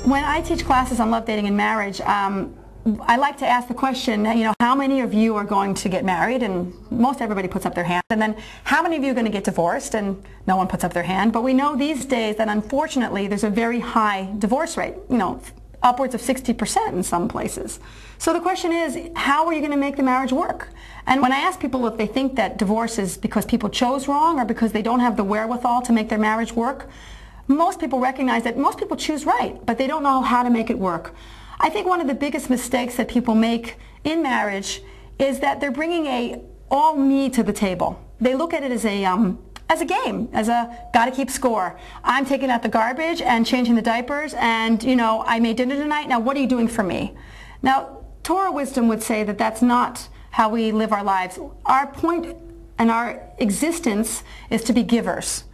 When I teach classes on love, dating, and marriage, I like to ask the question, how many of you are going to get married? And most everybody puts up their hand. And then how many of you are going to get divorced? And no one puts up their hand. But we know these days that unfortunately there's a very high divorce rate, upwards of 60% in some places. So the question is, how are you going to make the marriage work? And when I ask people if they think that divorce is because people chose wrong or because they don't have the wherewithal to make their marriage work, most people recognize that most people choose right, but they don't know how to make it work. I think one of the biggest mistakes that people make in marriage is that they're bringing a all me to the table. They look at it as a game, as a gotta keep score. I'm taking out the garbage and changing the diapers, and I made dinner tonight. Now what are you doing for me? Now Torah wisdom would say that that's not how we live our lives. Our point and our existence is to be givers.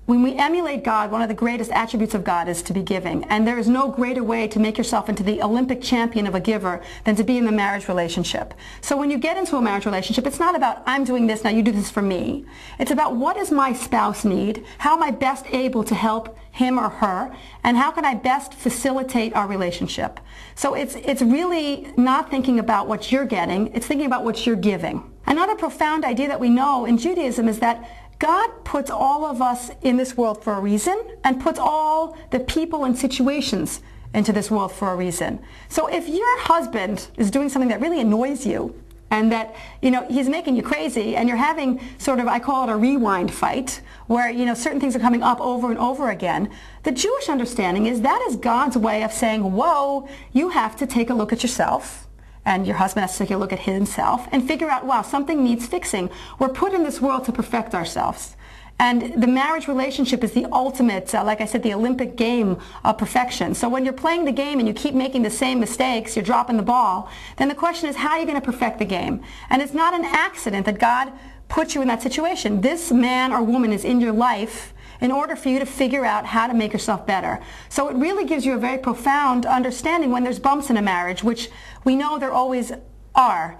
When we emulate God, one of the greatest attributes of God is to be giving. And there is no greater way to make yourself into the Olympic champion of a giver than to be in the marriage relationship. So when you get into a marriage relationship, it's not about, I'm doing this, now you do this for me. It's about, what does my spouse need? How am I best able to help him or her? And how can I best facilitate our relationship? So it's really not thinking about what you're getting, it's thinking about what you're giving. Another profound idea that we know in Judaism is that God puts all of us in this world for a reason and puts all the people and situations into this world for a reason. So if your husband is doing something that really annoys you and that he's making you crazy and you're having sort of, I call it a rewind fight, where certain things are coming up over and over again, the Jewish understanding is that is God's way of saying, whoa, you have to take a look at yourself. And your husband has to take a look at himself and figure out, wow, something needs fixing. We're put in this world to perfect ourselves. And the marriage relationship is the ultimate, like I said, the Olympic game of perfection. So when you're playing the game and you keep making the same mistakes, you're dropping the ball, then the question is, how are you going to perfect the game? And it's not an accident that God put you in that situation. This man or woman is in your life in order for you to figure out how to make yourself better. So it really gives you a very profound understanding when there's bumps in a marriage, which we know there always are.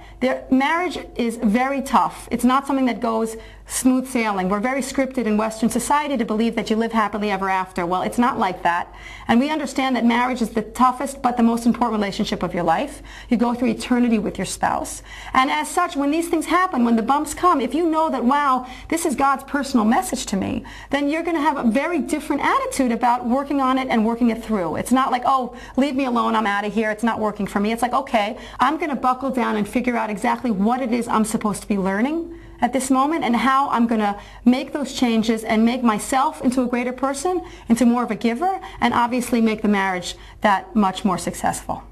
Marriage is very tough. It's not something that goes smooth sailing. We're very scripted in Western society to believe that you live happily ever after. Well, it's not like that. And we understand that marriage is the toughest but the most important relationship of your life. You go through eternity with your spouse. And as such, when these things happen, when the bumps come, if you know that, wow, this is God's personal message to me, then you're going to have a very different attitude about working on it and working it through. It's not like, oh, leave me alone, I'm out of here, it's not working for me. It's like, okay, I'm going to buckle down and figure out exactly what it is I'm supposed to be learning at this moment and how I'm going to make those changes and make myself into a greater person, into more of a giver, and obviously make the marriage that much more successful.